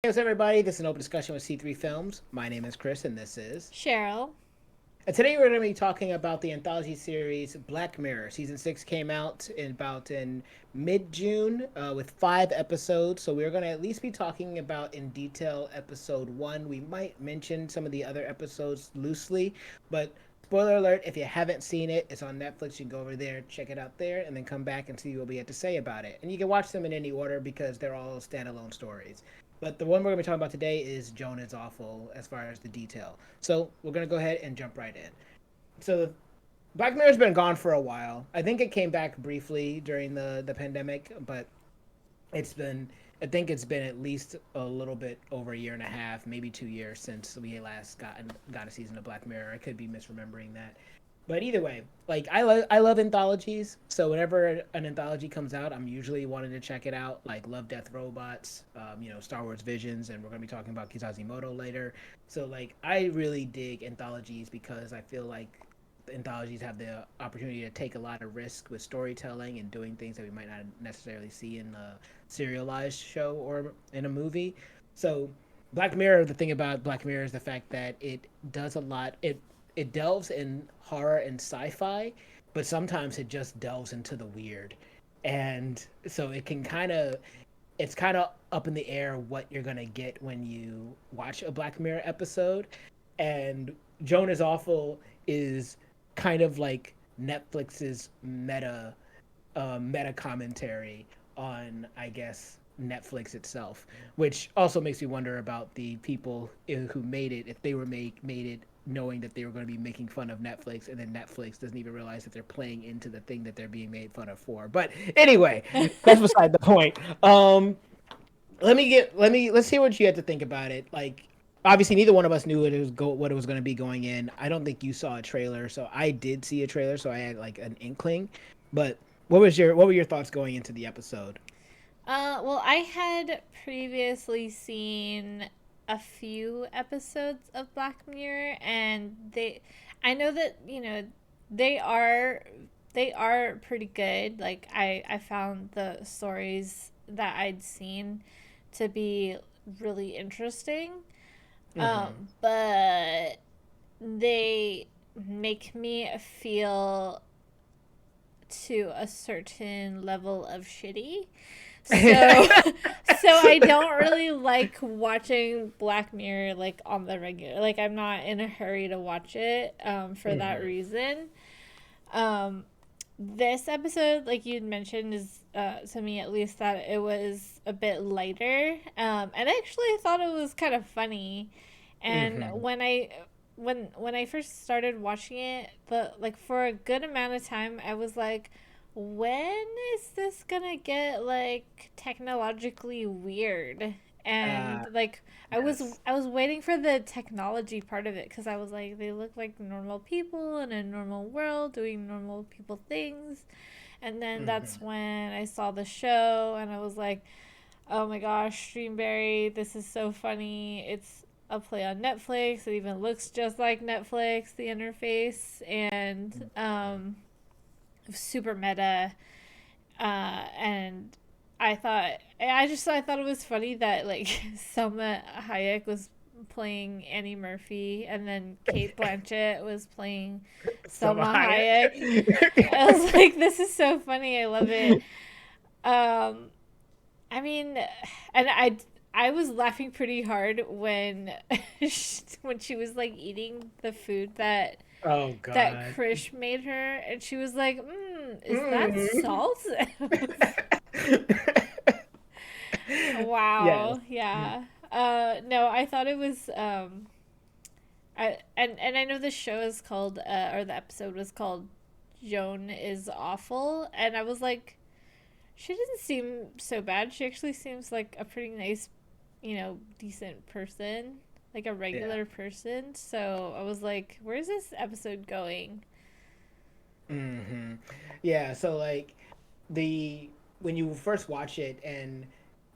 Hey, what's up, everybody? This is an open discussion with C3 Films. My name is Chris, and this is. Cheryl. And today we're going to be talking about the anthology series Black Mirror. Season 6 came out in mid June with 5 episodes. So we're going to at least be talking about in detail episode 1. We might mention some of the other episodes loosely, but spoiler alert, if you haven't seen it, it's on Netflix. You can go over there, check it out there, and then come back and see what we had to say about it. And you can watch them in any order because they're all standalone stories. But the one we're going to be talking about today is Joan is Awful as far as the detail. So we're going to go ahead and jump right in. So Black Mirror's been gone for a while. I think it came back briefly during the pandemic, but it's been I think it's been at least a little bit over a year and a half, maybe 2 years since we last got a season of Black Mirror. I could be misremembering that. But either way, like I love anthologies. So whenever an anthology comes out, I'm usually wanting to check it out. Like Love, Death, Robots, Star Wars Visions, and we're gonna be talking about Kizazimoto later. So like I really dig anthologies because I feel like anthologies have the opportunity to take a lot of risk with storytelling and doing things that we might not necessarily see in a serialized show or in a movie. So Black Mirror, the thing about Black Mirror is the fact that it does a lot. It delves in horror and sci-fi, but sometimes it just delves into the weird. And so it's kind of up in the air what you're going to get when you watch a Black Mirror episode. And Joan is Awful is kind of like Netflix's meta commentary on, I guess, Netflix itself, which also makes me wonder about the people who made it, if they were made it knowing that they were going to be making fun of Netflix, and then Netflix doesn't even realize that they're playing into the thing that they're being made fun of for. But anyway, that's beside the point. Let's see what you had to think about it. Like, obviously neither one of us knew what it was going to be going in. I don't think you saw a trailer, so I did see a trailer, so I had like an inkling. But what were your thoughts going into the episode? Well, I had previously seen a few episodes of Black Mirror, and I know that they are they are pretty good. Like I found the stories that I'd seen to be really interesting. Mm-hmm. But they make me feel to a certain level of shitty. So so I don't really like watching Black Mirror like on the regular. Like I'm not in a hurry to watch it for that Mm-hmm. reason. Um this episode, like you'd mentioned, is to me at least that it was a bit lighter. And I actually thought it was kind of funny. And Mm-hmm. when I first started watching it, the like for a good amount of time, I was like, when is this gonna get like technologically weird? And Uh, like yes. I was waiting for the technology part of it because I was like, they look like normal people in a normal world doing normal people things. And then that's Mm-hmm. when I saw the show and I was like, oh my gosh, Streamberry, this is so funny. It's a play on Netflix. It even looks just like Netflix, the interface, and super meta. And I thought it was funny that like Selma Hayek was playing Annie Murphy, and then Kate Blanchett was playing Selma Selma Hayek. Hayek. I was like, this is so funny. I love it. Um, I mean, and I was laughing pretty hard when when she was like eating the food Oh that God. Krish made her, and she was like, "Is that Mm. salt?" Yes. Wow, yeah. No, I thought it was. And I know the show is called, or the episode was called, "Joan is Awful," and I was like, she doesn't seem so bad. She actually seems like a pretty nice, decent person, like a Yeah. regular person. So I was like, where's this episode going? Hmm. Yeah. So like the when you first watch it and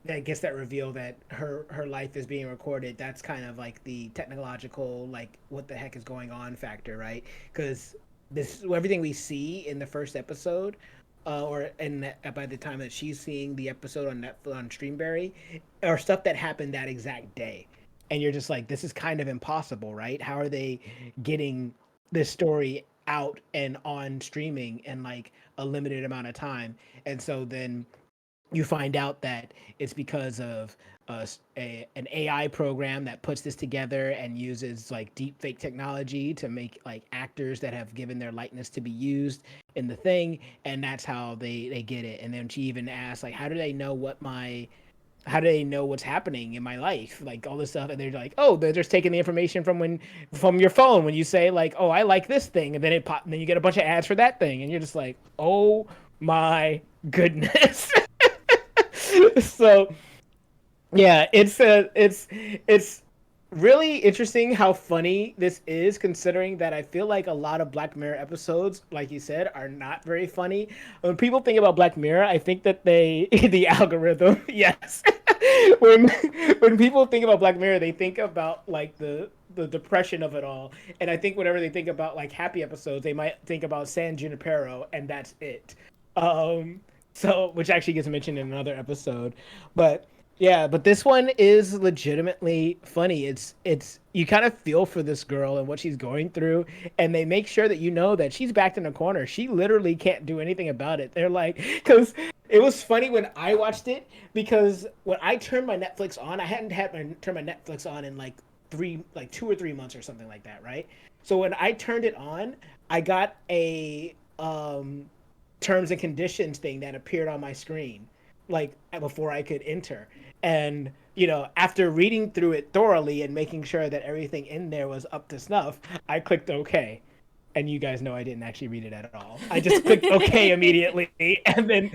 that gets that reveal that her life is being recorded, that's kind of like the technological like what the heck is going on factor, right? Because this everything we see in the first episode or and by the time that she's seeing the episode on Netflix on Streamberry, or stuff that happened that exact day, and you're just like, this is kind of impossible, right? How are they getting this story out and on streaming in like a limited amount of time? And so then you find out that it's because of an AI program that puts this together and uses like deep fake technology to make like actors that have given their likeness to be used in the thing, and that's how they get it. And then she even asks like, how do they know what my how do they know what's happening in my life, like all this stuff? And they're like, oh, they're just taking the information from your phone when you say like, oh, I like this thing, and then and then you get a bunch of ads for that thing, and you're just like, oh my goodness. So yeah, it's really interesting how funny this is, considering that I feel like a lot of Black Mirror episodes, like you said, are not very funny. When people think about Black Mirror, I think that they the algorithm, yes. when when people think about Black Mirror, they think about like the depression of it all. And I think whenever they think about like happy episodes, they might think about San Junipero, and that's it. Um, so which actually gets mentioned in another episode, but yeah, but this one is legitimately funny. It's you kind of feel for this girl and what she's going through, and they make sure that you know that she's backed in a corner. She literally can't do anything about it. They're like, because it was funny when I watched it, because when I turned my Netflix on, I hadn't had my turned my Netflix on in like 2 or 3 months or something like that, right? So when I turned it on, I got a terms and conditions thing that appeared on my screen like before I could enter. And after reading through it thoroughly and making sure that everything in there was up to snuff, I clicked OK. And you guys know I didn't actually read it at all. I just clicked OK immediately, and then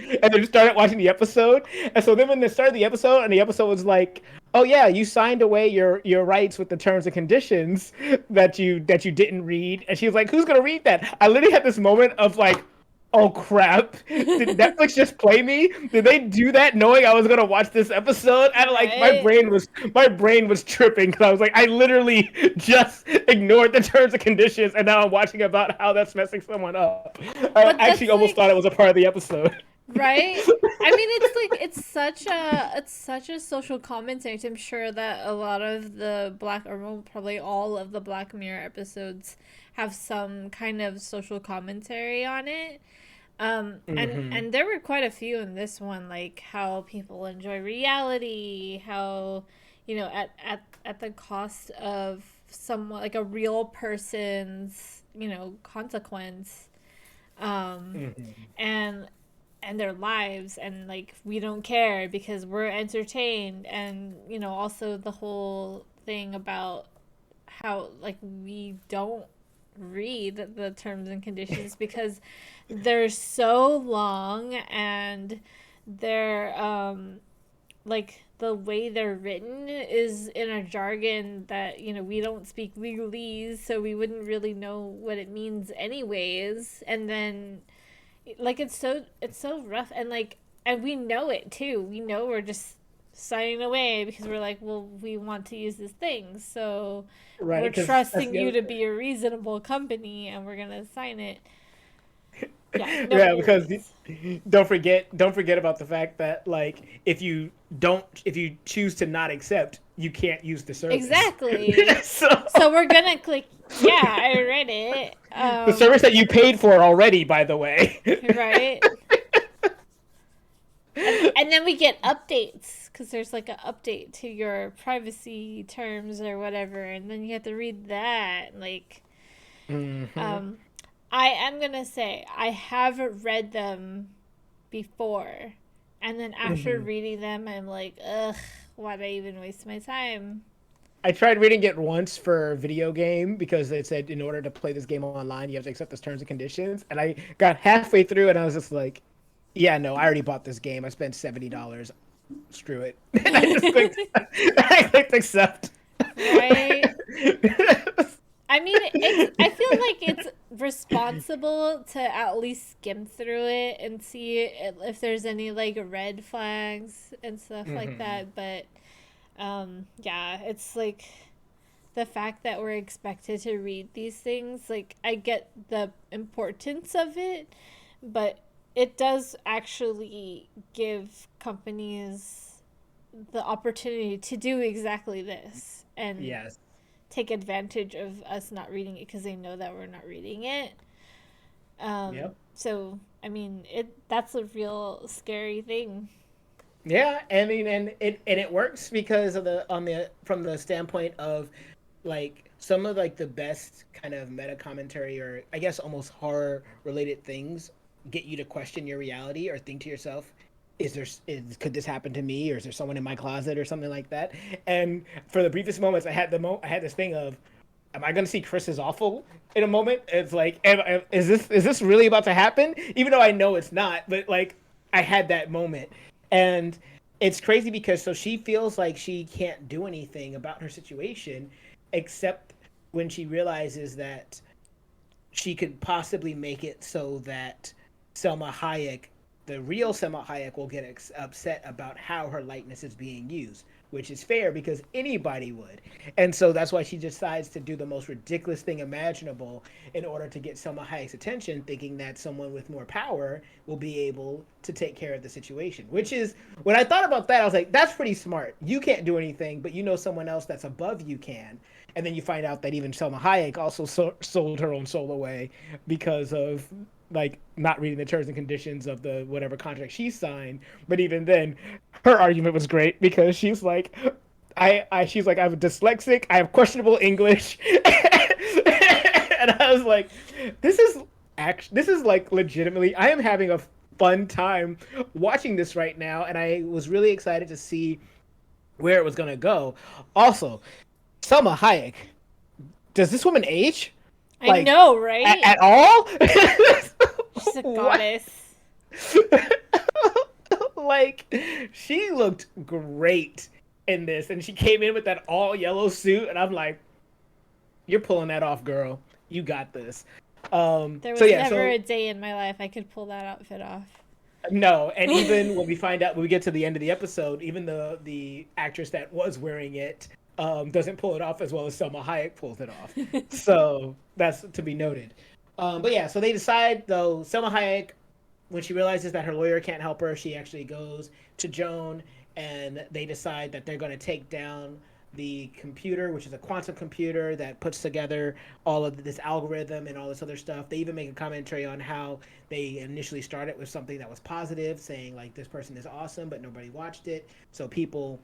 started watching the episode. And so then when they started the episode, and the episode was like, "Oh yeah, you signed away your rights with the terms and conditions that you didn't read." And she was like, "Who's gonna read that?" I literally had this moment of like, oh crap, did Netflix just play me? Did they do that knowing I was gonna watch this episode? And like my Right? brain was my brain was tripping, because I was like, I literally just ignored the terms and conditions, and now I'm watching about how that's messing someone up. I But actually that's almost like, thought it was a part of the episode. right? I mean, it's like it's such a social commentary. I'm sure that a lot of the Black, or well, probably all of the Black Mirror episodes have some kind of social commentary on it. Hmm. And there were quite a few in this one, like how people enjoy reality, how, at the cost of someone, like a real person's, consequence, um, Hmm. and their lives, and like we don't care because we're entertained, and also the whole thing about how like we don't read the terms and conditions because they're so long, and they're like the way they're written is in a jargon that we don't speak legalese, so we wouldn't really know what it means anyways. And then like it's so rough, and like, and we know it too. We know we're just signing away because we're like, well, we want to use this thing, so Right, we're because that's trusting the you other to thing. be a reasonable company, and we're gonna sign it. Yeah, Yeah, nobody because reads. don't forget about the fact that like if you choose to not accept, you can't use the service. Exactly. So So we're gonna click. Yeah, I read it. the service that you paid for already, by the way. Right. And then we get updates because there's like an update to your privacy terms or whatever, and then you have to read that. Like, Hmm. um, I am gonna say I have read them before, and then after Hmm. reading them, I'm like, ugh, why'd I even waste my time? I tried reading it once for a video game because it said in order to play this game online, you have to accept the terms and conditions. And I got halfway through and I was just like, yeah, no, I already bought this game. I spent $70. Screw it. And I just clicked I clicked accept. Right? I mean, it's. I feel like it's responsible to at least skim through it and see if there's any like red flags and stuff like Hmm. that. But yeah, it's like the fact that we're expected to read these things. Like, I get the importance of it, but it does actually give companies the opportunity to do exactly this and Yes. take advantage of us not reading it because they know that we're not reading it. Yep. So I mean, that's a real scary thing. Yeah, I mean, and it works because of the on the from the standpoint of like some of like the best kind of meta commentary or I guess almost horror related things get you to question your reality or think to yourself, could this happen to me or is there someone in my closet or something like that? And for the briefest moments, I had this thing of, am I going to see Chris is awful in a moment? It's like, is this really about to happen? Even though I know it's not, but like I had that moment, and it's crazy because so she feels like she can't do anything about her situation, except when she realizes that she could possibly make it so that Selma Hayek, the real Selma Hayek, will get upset about how her likeness is being used, which is fair because anybody would. And so that's why she decides to do the most ridiculous thing imaginable in order to get Selma Hayek's attention, thinking that someone with more power will be able to take care of the situation. Which is, when I thought about that, I was like, that's pretty smart. You can't do anything, but you know someone else that's above you can. And then you find out that even Selma Hayek also sold her own soul away because of like not reading the terms and conditions of the whatever contract she signed. But even then, her argument was great because she's like, she's like, I'm dyslexic, I have questionable English, and I was like, this is like legitimately, I am having a fun time watching this right now, and I was really excited to see where it was gonna go. Also, Selma Hayek, does this woman age? I Like, know, right? at all? She's a What? goddess. Like, she looked great in this, and she came in with that all yellow suit, and I'm like, you're pulling that off, girl. You got this. There So was yeah, never so a day in my life I could pull that outfit off. no, and even when we find out when we get to the end of the episode, even the actress that was wearing it doesn't pull it off as well as Selma Hayek pulls it off. So that's to be noted. But yeah, so they decide though Selma Hayek, when she realizes that her lawyer can't help her, she actually goes to Joan, and they decide that they're going to take down the computer, which is a quantum computer that puts together all of this algorithm and all this other stuff. They even make a commentary on how they initially started with something that was positive, saying like this person is awesome, but nobody watched it. So people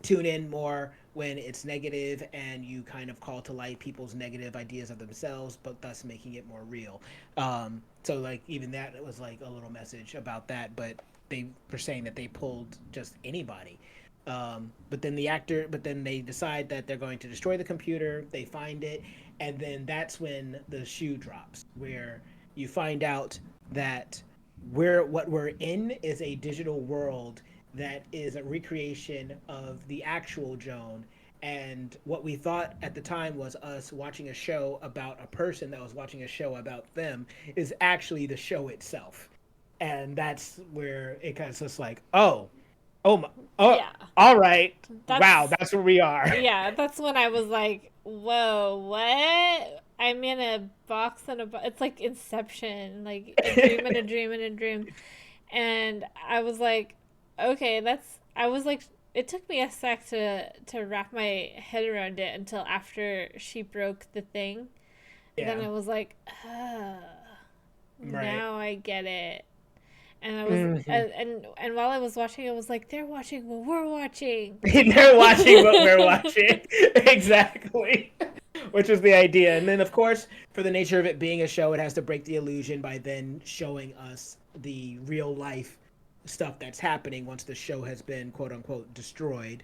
tune in more when it's negative, and you kind of call to light people's negative ideas of themselves, but thus making it more real. So like even that, it was like a little message about that, but they were saying that they pulled just anybody. But then they decide that they're going to destroy the computer. They find it, and then that's when the shoe drops, where you find out that what we're in is a digital world that is a recreation of the actual Joan. And what we thought at the time was us watching a show about a person that was watching a show about them is actually the show itself. And that's where it kind of just like, oh my, oh, Yeah. all right, wow, That's that's where we are. yeah, that's when I was like, "Whoa, what? I'm in a box and it's like Inception, like a dream and a dream and a dream." And I was like, "Okay, that's." I was like, it took me a sec to wrap my head around it until after she broke the thing. Then Yeah, I was like, "Oh, right. now I get it." And I was Mm-hmm. and while I was watching, I was like, "They're watching what we're watching." They're watching what we're watching. Exactly. Which is the idea. And then, of course, for the nature of it being a show, it has to break the illusion by then showing us the real life stuff that's happening once the show has been quote unquote destroyed.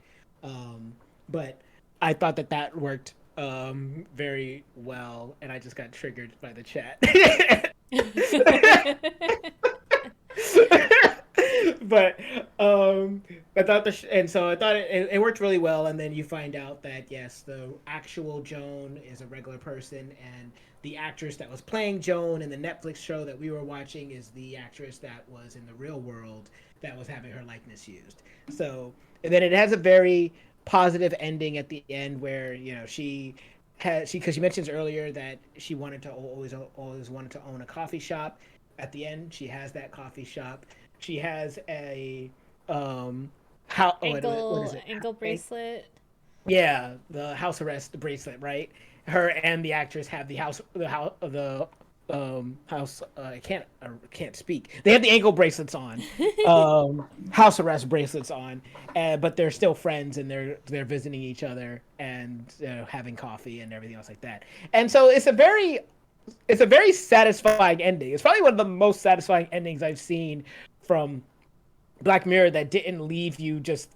But I thought that that worked very well, and I just got triggered by the chat. But I thought and so I thought it worked really well. And then you find out that yes, the actual Joan is a regular person, and the actress that was playing Joan in the Netflix show that we were watching is the actress that was in the real world that was having her likeness used. So, and then it has a very positive ending at the end where she has, because she mentions earlier that she wanted to always wanted to own a coffee shop, at the end, she has that coffee shop. She has a how what is it? Ankle bracelet. Yeah, the house arrest bracelet, right? Her and the actress have the house. I can't speak. They have the ankle bracelets on, house arrest bracelets on, but they're still friends and they're visiting each other and having coffee and everything else like that. And so it's a very satisfying ending. It's probably one of the most satisfying endings I've seen from Black Mirror that didn't leave you just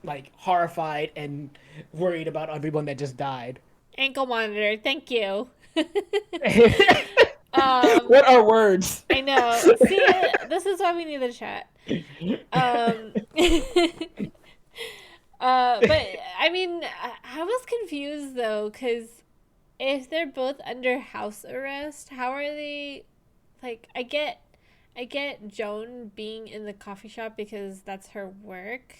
like horrified and worried about everyone that just died. Ankle monitor. Thank you. What are words? I know. See, this is why we need the chat. Um, but I mean, I was confused though, because if they're both under house arrest, how are they? Like, I get Joan being in the coffee shop because that's her work,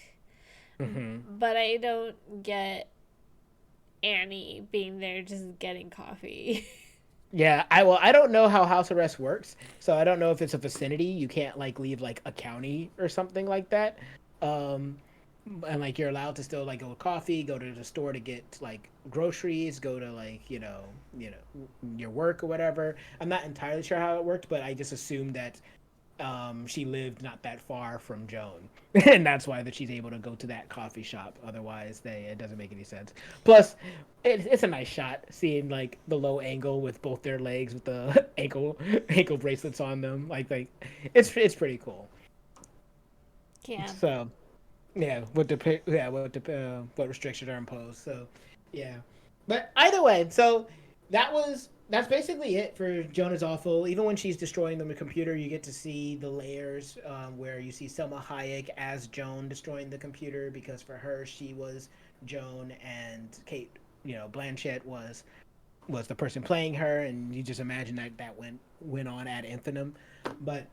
Mm-hmm. but I don't get Annie being there just getting coffee. Yeah, I don't know how house arrest works, so I don't know if it's a vicinity. You can't like leave like a county or something like that. Um, and like you're allowed to still like go to coffee, go to the store to get like groceries, go to like your work or whatever. I'm not entirely sure how it worked, but I just assumed that she lived not that far from Joan, and that's why that she's able to go to that coffee shop. Otherwise, it doesn't make any sense. Plus, it's a nice shot seeing like the low angle with both their legs with the ankle bracelets on them. It's pretty cool. Yeah. So what restrictions are imposed. So yeah, but either way, so that's basically it for Jonah's Awful. Even when she's destroying the computer, you get to see the layers where you see Selma Hayek as Joan destroying the computer because for her she was Joan and Kate, Blanchett was the person playing her, and you just imagine that went on ad infinitum. But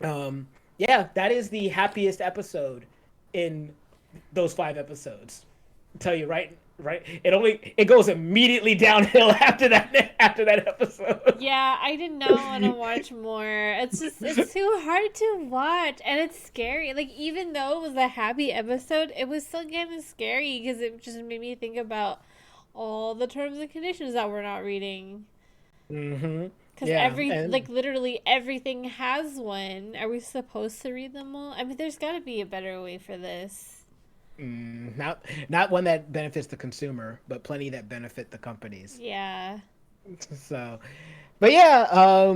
yeah, that is the happiest episode in those 5 episodes. I'll tell you right. It goes immediately downhill after that episode. Yeah, I did not want to watch more. It's too hard to watch and it's scary. Like even though it was a happy episode, it was still kind of scary because it just made me think about all the terms and conditions that we're not reading. Mm-hmm. Because Yeah, like and literally everything has one. Are we supposed to read them all? I mean, there's got to be a better way for this. not one that benefits the consumer, but plenty that benefit the companies. Yeah. So, but yeah,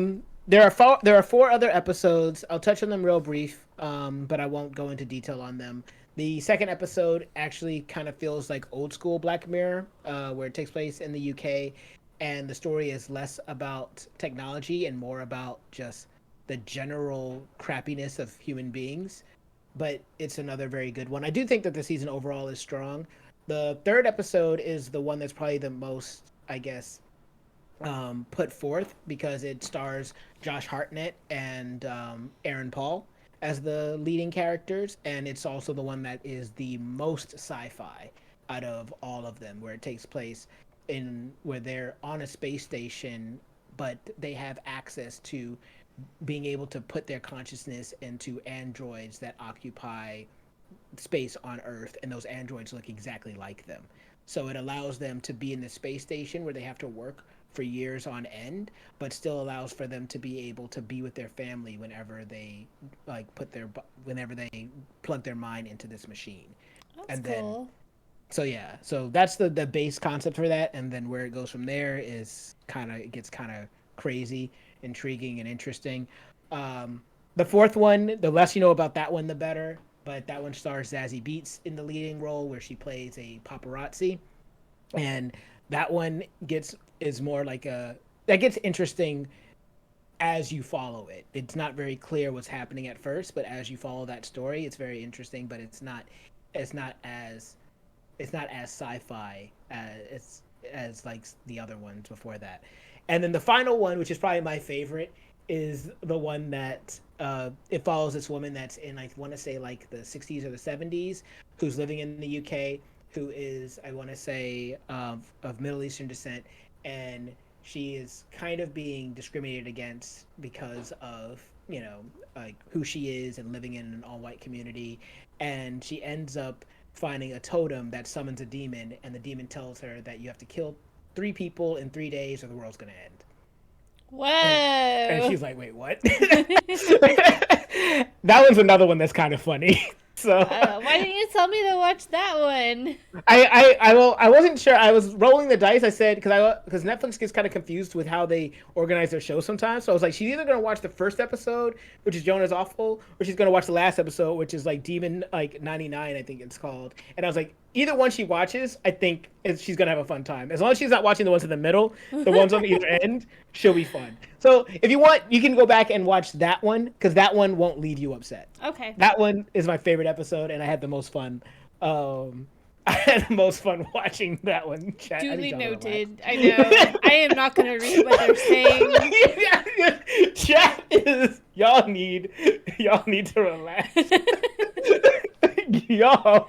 there are four other episodes. I'll touch on them real brief, but I won't go into detail on them. The second episode actually kind of feels like old school Black Mirror, where it takes place in the UK, and the story is less about technology and more about just the general crappiness of human beings. But it's another very good one. I do think that the season overall is strong. The third episode is the one that's probably the most, I guess, put forth because it stars Josh Hartnett and Aaron Paul as the leading characters, and it's also the one that is the most sci-fi out of all of them, where it takes place in where they're on a space station, but they have access to being able to put their consciousness into androids that occupy space on Earth, and those androids look exactly like them. So it allows them to be in the space station where they have to work for years on end, but still allows for them to be able to be with their family whenever they whenever they plug their mind into this machine. That's And then cool. so that's the base concept for that, and then where it goes from there is it gets kind of crazy, intriguing, and interesting. The fourth one, the less you know about that one, the better. But that one stars Zazie Beetz in the leading role, where she plays a paparazzi, and that one is more like a that gets interesting as you follow it. It's not very clear what's happening at first, but as you follow that story, it's very interesting. But it's not as it's not as sci-fi as like the other ones before that. And then the final one, which is probably my favorite, is the one that it follows this woman that's in, I want to say, like the 60s or the 70s, who's living in the UK, who is, I want to say, of Middle Eastern descent, and she is kind of being discriminated against because of, like who she is and living in an all-white community, and she ends up finding a totem that summons a demon, and the demon tells her that you have to kill 3 people in 3 days or the world's gonna end. And and Whoa. she's like, wait, what? That one's another one that's kind of funny. So Why didn't you tell me to watch that one? I wasn't sure. I was rolling the dice. I said because Netflix gets kind of confused with how they organize their shows sometimes. So I was like, she's either gonna watch the first episode, which is Jonah's Awful, or she's gonna watch the last episode, which is like Demon like 99, I think it's called. And I was like, either one she watches, I think she's gonna have a fun time. As long as she's not watching the ones in the middle, the ones on either end, she'll be fun. So if you want, you can go back and watch that one because that one won't leave you upset. Okay. That one is my favorite episode, and I had the most fun. I had the most fun watching that one. Chat. I need Duly y'all to relax. noted. I know. I am not going to read what they're saying. Chat is y'all need to relax. Y'all.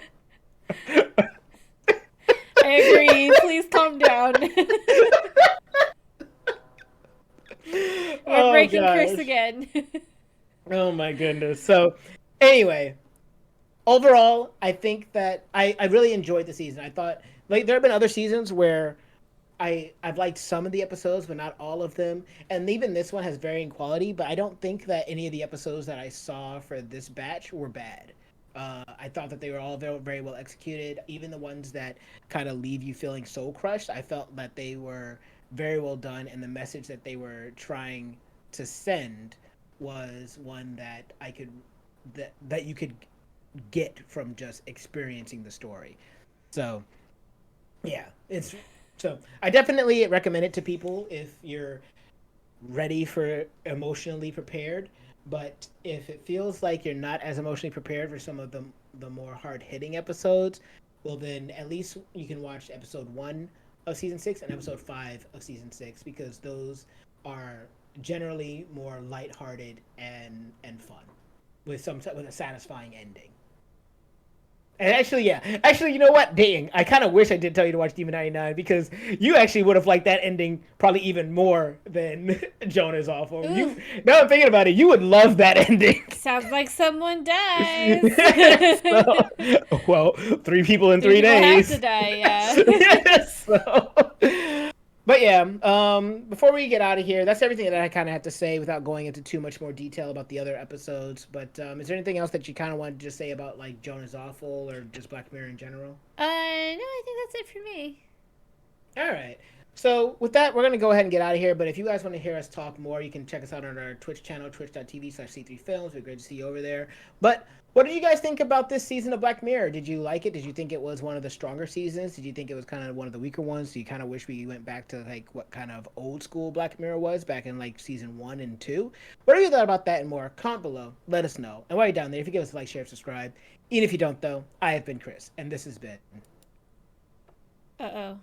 I agree. Please calm down. We're Oh breaking Chris gosh. again. Oh my goodness. So, anyway, overall, I think that I really enjoyed the season. I thought like there have been other seasons where I've liked some of the episodes, but not all of them. And even this one has varying quality, but I don't think that any of the episodes that I saw for this batch were bad. I thought that they were all very, very well executed. Even the ones that kind of leave you feeling soul crushed, I felt that they were very well done, and the message that they were trying to send was one that that you could get from just experiencing the story. So yeah, it's so I definitely recommend it to people if you're ready for emotionally prepared. But if it feels like you're not as emotionally prepared for some of the more hard hitting episodes, well then at least you can watch episode 1 of season 6 and episode 5 of season 6 because those are generally more lighthearted and fun with a satisfying ending. And actually, yeah. Actually, you know what? Dang. I kind of wish I did tell you to watch Demon 99 because you actually would have liked that ending probably even more than Jonah's Awful. Ooh, Now I'm thinking about it, you would love that ending. sounds like someone dies. So, well, 3 people in Three three people have to days. die, yeah. So, but yeah, before we get out of here, that's everything that I kind of have to say without going into too much more detail about the other episodes. But is there anything else that you kind of wanted to just say about like Jonah's Awful or just Black Mirror in general? No, I think that's it for me. All right. So with that, we're gonna go ahead and get out of here. But if you guys want to hear us talk more, you can check us out on our Twitch channel, twitch.tv/C3Films. We're great to see you over there. But what do you guys think about this season of Black Mirror? Did you like it? Did you think it was one of the stronger seasons? Did you think it was kind of one of the weaker ones? Do you kind of wish we went back to like what kind of old school Black Mirror was back in like season 1 and 2? What are your thoughts about that and more? Comment below. Let us know. And while you're down there, if you give us a like, share, subscribe. Even if you don't, though, I have been Chris, and this has been. Uh oh.